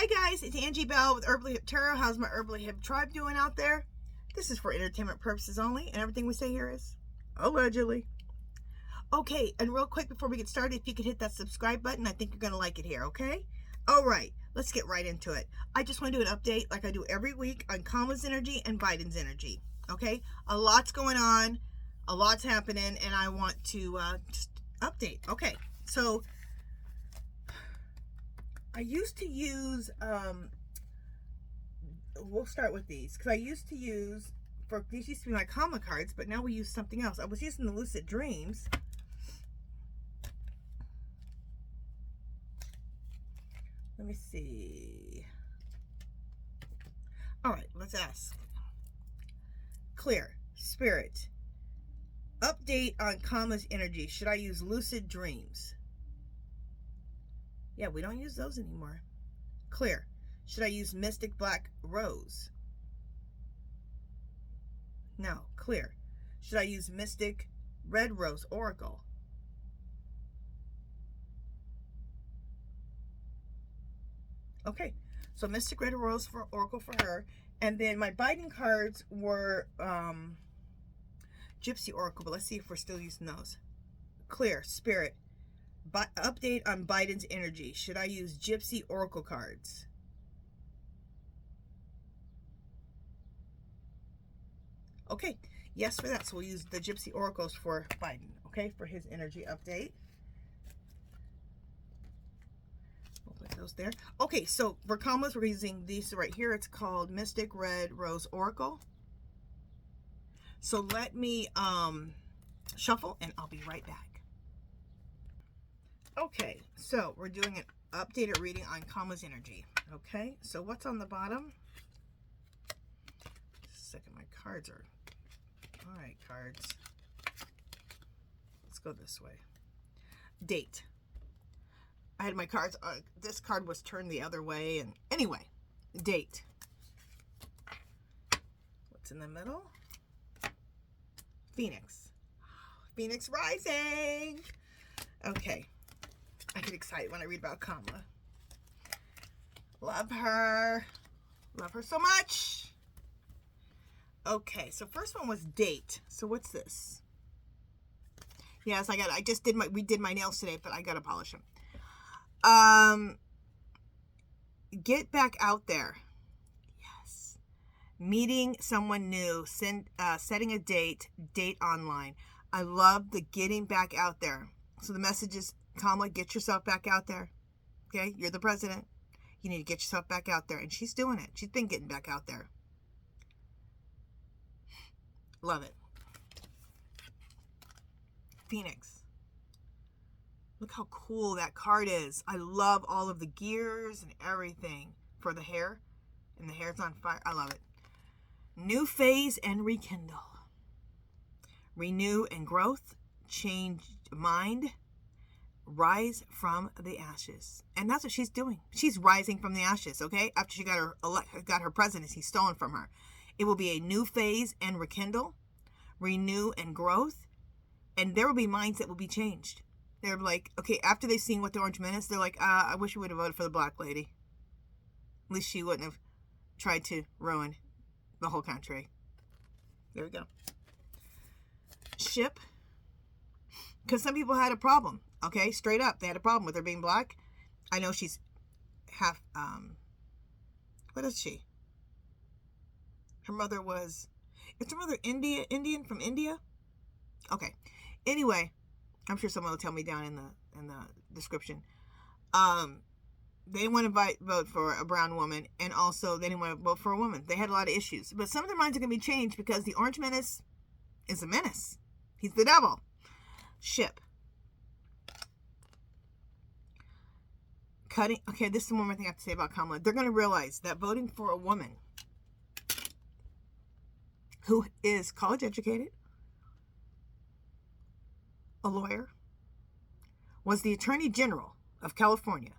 Hi guys, it's Angie Bell with HerballyHipTarot. How's my Herbally Hip tribe doing out there? This is for entertainment purposes only, and everything we say here is allegedly. Okay, and real quick before we get started, if you could hit that subscribe button, I think you're going to like it here, okay? All right, let's get right into it. I just want to do an update like I do every week on Kamala's energy and Biden's energy, okay? A lot's going on, a lot's happening, and I want to just update. Okay, so I used to use, we'll start with these, because I used to use, these used to be my Kamala cards, but now we use something else. I was using the Lucid Dreams. Let me see. All right, let's ask. Clear, Spirit, update on Kamala's energy. Should I use Lucid Dreams? Yeah, we don't use those anymore. Clear. Should I use Mystic Black Rose? No. Clear. Should I use Mystic Red Rose Oracle? Okay. So Mystic Red Rose for Oracle for her. And then my Biden cards were Gypsy Oracle, but let's see if we're still using those. Clear. Spirit. Update on Biden's energy. Should I use Gypsy Oracle cards? Okay, yes for that. So we'll use the Gypsy Oracles for Biden, okay, for his energy update. We'll put those there. Okay, so for Kamala's, we're using these right here. It's called Mystic Red Rose Oracle. So let me shuffle, and I'll be right back. Okay, so we're doing an updated reading on Kamala's energy. Okay, so what's on the bottom? Just a second, my cards are... All right, cards. Let's go this way. Date. I had my cards... this card was turned the other way, and anyway, date. What's in the middle? Phoenix. Phoenix rising! Okay. I get excited when I read about Kamala. Love her. Love her so much. Okay, so first one was date. So what's this? Yes, we did my nails today, but I gotta polish them. Get back out there. Yes. Meeting someone new, setting a date online. I love the getting back out there. So the message is, Kamala, get yourself back out there. Okay? You're the president. You need to get yourself back out there. And she's doing it. She's been getting back out there. Love it. Phoenix. Look how cool that card is. I love all of the gears and everything for the hair. And the hair's on fire. I love it. New phase and rekindle. Renew and growth. Change mind. Rise from the ashes. And that's what she's doing. She's rising from the ashes, okay? After she got her presidency stolen from her. It will be a new phase and rekindle, renew and growth, and there will be minds that will be changed. They're like, okay, after they've seen what the Orange Menace, they're like, I wish we would have voted for the black lady. At least she wouldn't have tried to ruin the whole country. There we go. Ship. Because some people had a problem. Okay, straight up, they had a problem with her being black. I know she's half, what is she? Her mother was, is her mother Indian from India? Okay, anyway, I'm sure someone will tell me down in the description. They didn't want to vote for a brown woman, and also they didn't want to vote for a woman. They had a lot of issues, but some of their minds are going to be changed because the Orange Menace is a menace. He's the devil. Ship. Cutting. Okay, this is one more thing I have to say about Kamala. They're going to realize that voting for a woman who is college educated, a lawyer, was the Attorney General of California,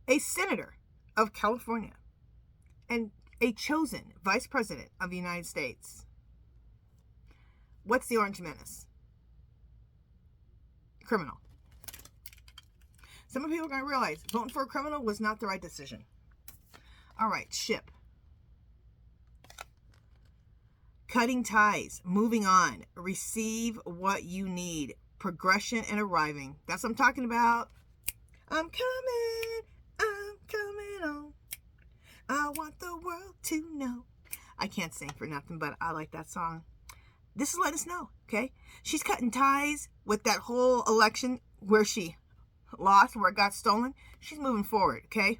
a senator of California, and a chosen vice president of the United States. What's the Orange Menace? Criminal. Some people are going to realize voting for a criminal was not the right decision. All right, ship. Cutting ties, moving on, receive what you need, progression and arriving. That's what I'm talking about. I'm coming on. I want the world to know. I can't sing for nothing, but I like that song. This is letting us know, okay? She's cutting ties with that whole election where she lost, where it got stolen. She's moving forward, okay?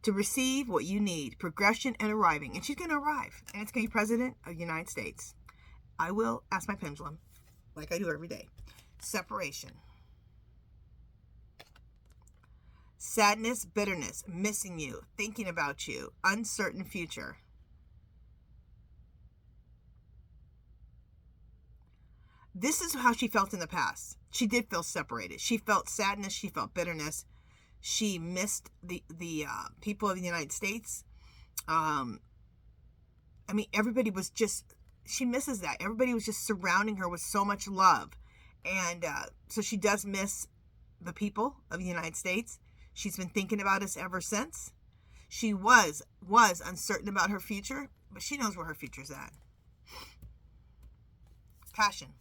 To receive what you need, progression and arriving. And she's going to arrive. And it's going to be President of the United States. I will ask my pendulum, like I do every day. Separation. Sadness, bitterness, missing you, thinking about you, uncertain future. This is how she felt in the past. She did feel separated. She felt sadness. She felt bitterness. She missed the people of the United States. I mean, everybody was just, she misses that. Everybody was just surrounding her with so much love. And so she does miss the people of the United States. She's been thinking about us ever since. She was uncertain about her future, but she knows where her future's at. Passion.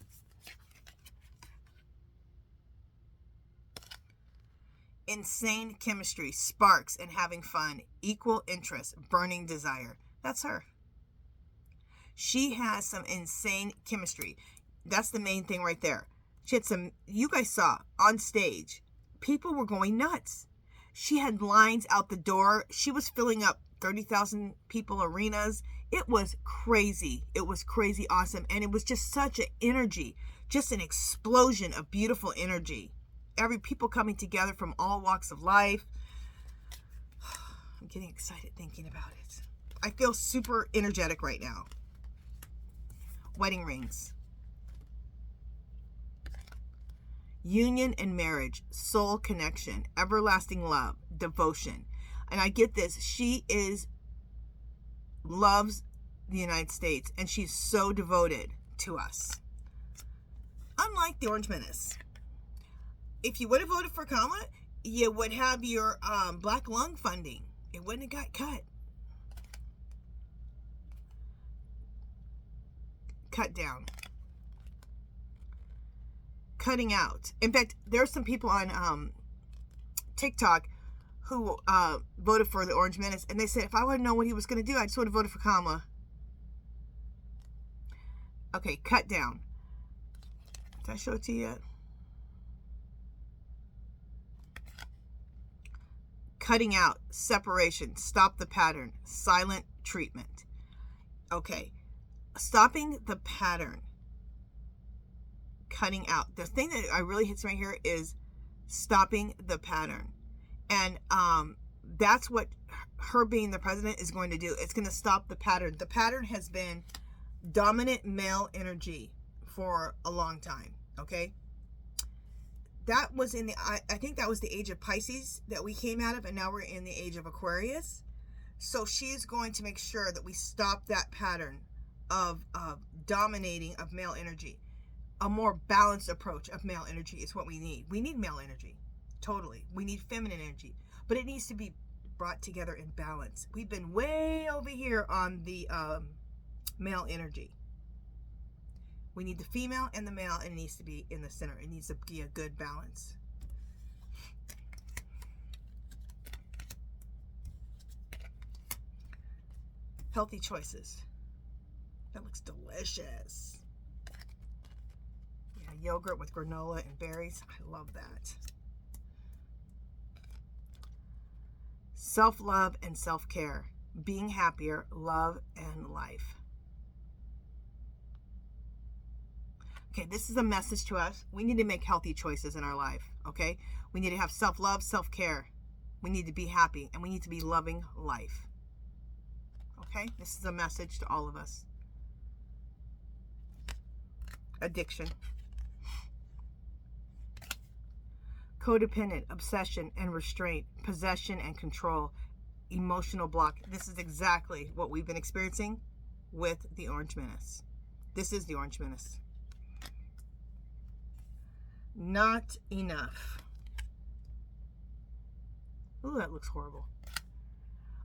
Insane chemistry, sparks, and having fun, equal interest, burning desire. That's her. She has some insane chemistry. That's the main thing right there. She had some, you guys saw on stage, people were going nuts. She had lines out the door. She was filling up 30,000 people arenas. It was crazy. It was crazy awesome. And it was just such an energy, just an explosion of beautiful energy. People coming together from all walks of life. I'm getting excited thinking about it. I feel super energetic right now. Wedding rings. Union and marriage, soul connection, everlasting love, devotion. And I get this. She loves the United States, and she's so devoted to us. Unlike the Orange Menace. If you would have voted for Kamala, you would have your black lung funding. It wouldn't have got cut. Cut down. Cutting out. In fact, there's some people on TikTok who voted for the Orange Menace, and they said, if I would have known what he was going to do, I just would have voted for Kamala. Okay, cut down. Did I show it to you yet? Cutting out, separation, stop the pattern, silent treatment. Okay, stopping the pattern. Cutting out. The thing that I really hits right here is stopping the pattern. And that's what her being the president is going to do. It's going to stop the pattern. The pattern has been dominant male energy for a long time. Okay. That was in the, I think that was the age of Pisces that we came out of. And now we're in the age of Aquarius. So she's going to make sure that we stop that pattern of dominating of male energy. A more balanced approach of male energy is what we need. We need male energy. Totally. We need feminine energy. But it needs to be brought together in balance. We've been way over here on the male energy. We need the female and the male, and it needs to be in the center. It needs to be a good balance. Healthy choices. That looks delicious. Yogurt with granola and berries. I love that. Self-love and self-care. Being happier, love, and life. Okay, this is a message to us. We need to make healthy choices in our life, okay? We need to have self-love, self-care. We need to be happy, and we need to be loving life. Okay? This is a message to all of us. Addiction. Codependent, obsession and restraint, possession and control, emotional block. This is exactly what we've been experiencing with the Orange Menace. This is the Orange Menace. Not enough. Ooh, that looks horrible.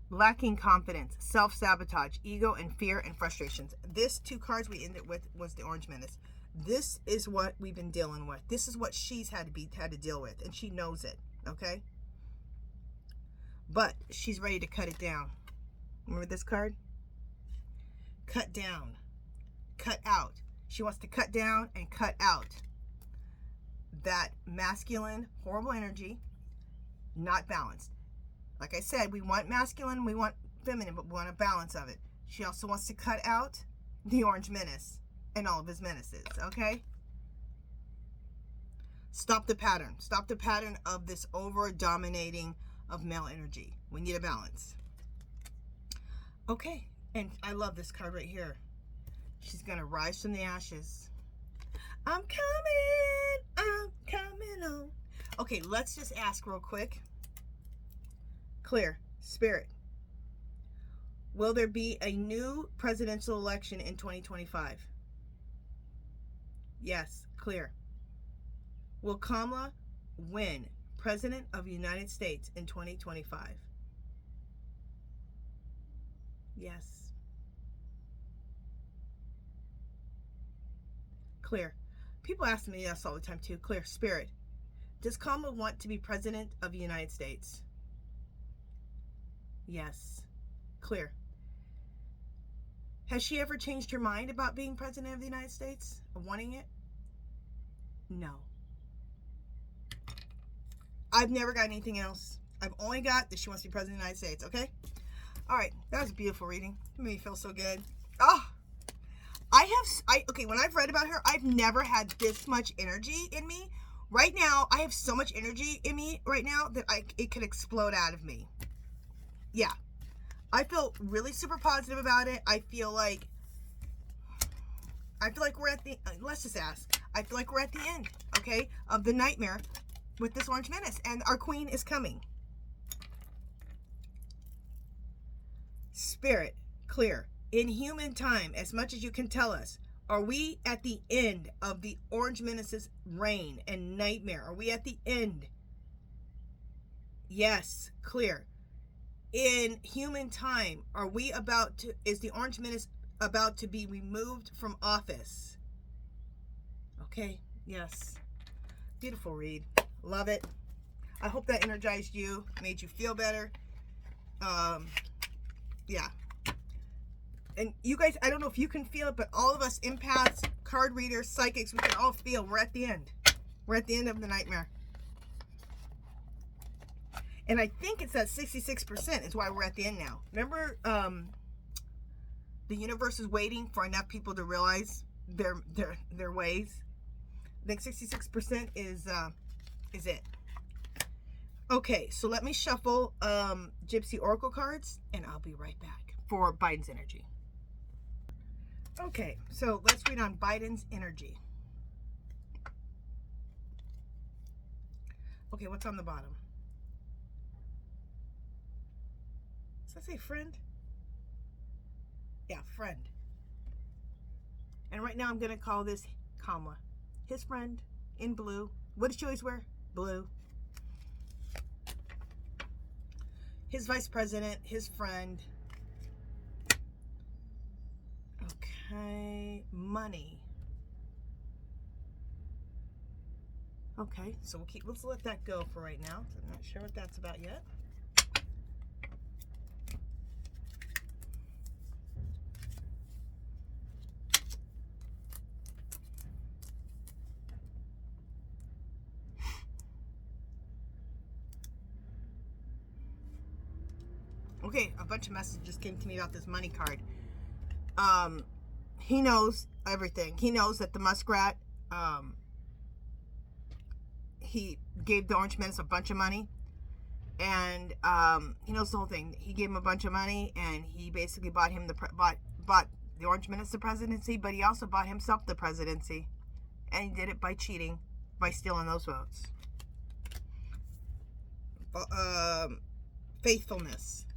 Lacking confidence, self-sabotage, ego, and fear and frustrations. This 2 cards we ended with was the Orange Menace. This is what we've been dealing with. This is what she's had to deal with, and she knows it, okay? But she's ready to cut it down. Remember this card? Cut down. Cut out. She wants to cut down and cut out that masculine, horrible energy, not balanced. Like I said, we want masculine, we want feminine, but we want a balance of it. She also wants to cut out the Orange Menace and all of his menaces, okay? Stop the pattern. Stop the pattern of this over-dominating of male energy. We need a balance. Okay, and I love this card right here. She's going to rise from the ashes. I'm coming on. Okay, let's just ask real quick. Clear. Spirit. Will there be a new presidential election in 2025? Yes. Clear. Will Kamala win President of the United States in 2025? Yes. Clear. People ask me this all the time too. Clear. Spirit. Does Kamala want to be President of the United States? Yes. Clear. Has she ever changed her mind about being President of the United States? Or wanting it? No. I've never got anything else. I've only got that she wants to be President of the United States, okay? Alright, that was a beautiful reading. It made me feel so good. Oh! Okay, when I've read about her, I've never had this much energy in me. Right now, I have so much energy in me right now that it could explode out of me. Yeah. I feel really super positive about it. I feel like we're at the, let's just ask. I feel like we're at the end, okay, of the nightmare with this Orange Menace. And our queen is coming. Spirit, clear. In human time, as much as you can tell us, are we at the end of the Orange Menace's reign and nightmare? Are we at the end? Yes, clear. In human time, are we about to, is the Orange Menace about to be removed from office? Okay, yes. Beautiful read. Love it. I hope that energized you, made you feel better. Yeah. And you guys, I don't know if you can feel it, but all of us empaths, card readers, psychics, we can all feel we're at the end. We're at the end of the nightmare. And I think it's at 66% is why we're at the end now. Remember, the universe is waiting for enough people to realize their ways. I think 66% is it. Okay, so let me shuffle Gypsy Oracle cards, and I'll be right back for Biden's energy. Okay, so let's read on Biden's energy. Okay, what's on the bottom? Does that say friend? Yeah, friend. And right now I'm going to call this Kamala. His friend in blue. What does she always wear? Blue. His vice president, his friend. Okay, money. Okay, so let's let that go for right now. I'm not sure what that's about yet. Okay, a bunch of messages just came to me about this money card. He knows everything. He knows that the muskrat, he gave the Orange Menace a bunch of money. And he knows the whole thing. He gave him a bunch of money, and he basically bought him bought the Orange Menace the presidency, but he also bought himself the presidency. And he did it by cheating, by stealing those votes. Faithfulness.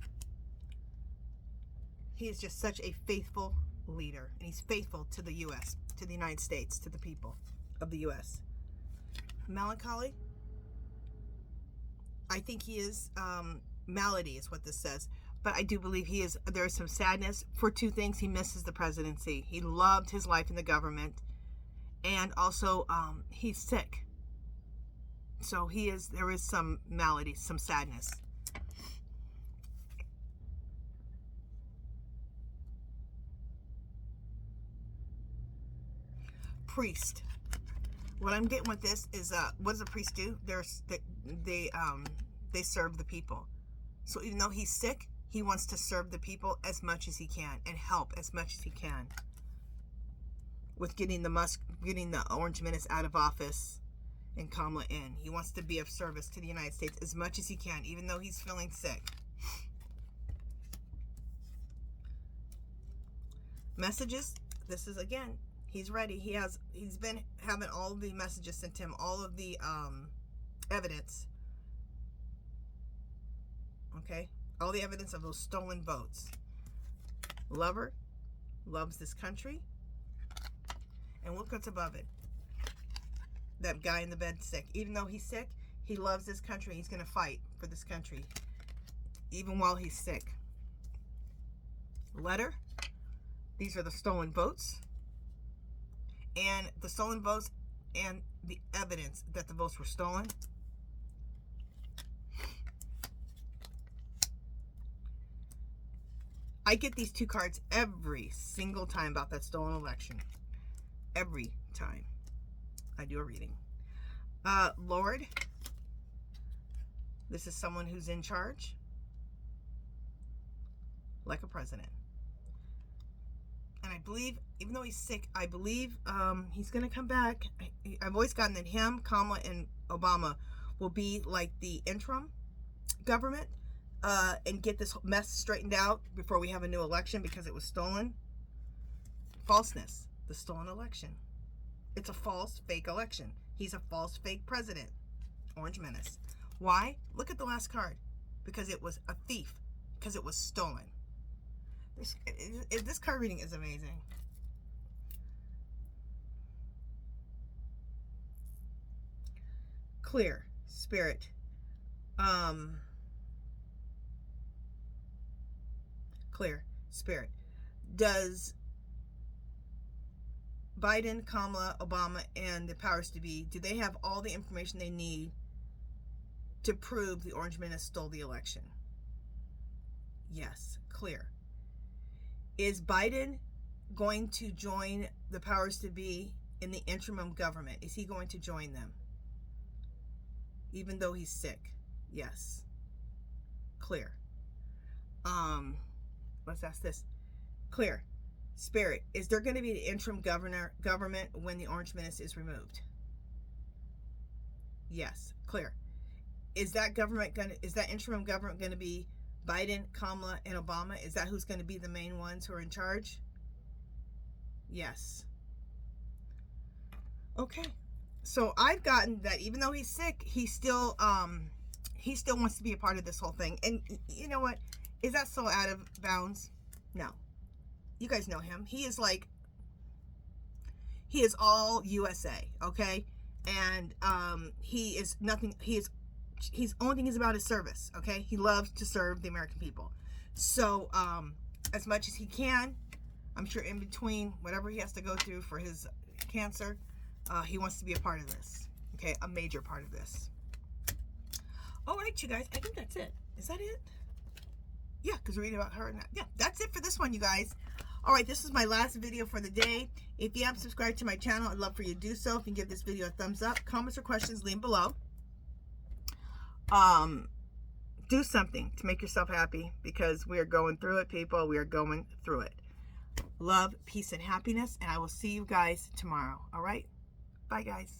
He is just such a faithful leader, and he's faithful to the U.S., to the United States, to the people of the U.S. Melancholy. I think he is malady is what this says. But I do believe there is some sadness for two things. He misses the presidency. He loved his life in the government. And also, he's sick. So there is some malady, some sadness. Priest. What I'm getting with this is, what does a priest do? They serve the people. So even though he's sick, he wants to serve the people as much as he can and help as much as he can with getting the Orange Menace out of office and Kamala in. He wants to be of service to the United States as much as he can, even though he's feeling sick. Messages. This is, again, he's ready. He's been having all of the messages sent to him, all of the evidence. Okay? All the evidence of those stolen votes. Lover. Loves this country. And look what's above it. That guy in the bed sick. Even though he's sick, he loves this country. He's going to fight for this country. Even while he's sick. Letter. These are the stolen votes. And the stolen votes and the evidence that the votes were stolen. I get these two cards every single time about that stolen election. Every time I do a reading. Lord. This is someone who's in charge. Like a president. And I believe, even though he's sick, I believe he's going to come back. I've always gotten that him, Kamala, and Obama will be like the interim government and get this mess straightened out before we have a new election because it was stolen. Falseness. The stolen election. It's a false, fake election. He's a false, fake president. Orange Menace. Why? Look at the last card. Because it was a thief. Because it was stolen. This card reading is amazing. Clear. Spirit. Clear. Spirit. Does Biden, Kamala, Obama, and the powers to be, do they have all the information they need to prove the Orange Menace stole the election? Yes. Clear. Is Biden going to join the powers to be in the interim government? Is he going to join them? Even though he's sick? Yes. Clear. Let's ask this. Clear. Spirit, is there going to be the interim government when the Orange Menace is removed? Yes. Clear. Is that interim government going to be Biden, Kamala, and Obama? Is that who's going to be the main ones who are in charge? Yes. Okay. So I've gotten that even though he's sick, he still wants to be a part of this whole thing. And you know what? Is that so out of bounds? No. You guys know him. He is all USA, okay? And he is nothing. He's only thing is about his service, okay? He loves to serve the American people. So as much as he can, I'm sure in between whatever he has to go through for his cancer, he wants to be a part of this, okay? A major part of this. All right, you guys. I think that's it. Is that it? Yeah, because we're reading about her. Yeah, that's it for this one, you guys. All right, this is my last video for the day. If you haven't subscribed to my channel, I'd love for you to do so. If you can give this video a thumbs up, comments or questions, leave them below. Do something to make yourself happy because we are going through it, people. We are going through it. Love, peace, and happiness, and I will see you guys tomorrow. All right? Bye, guys.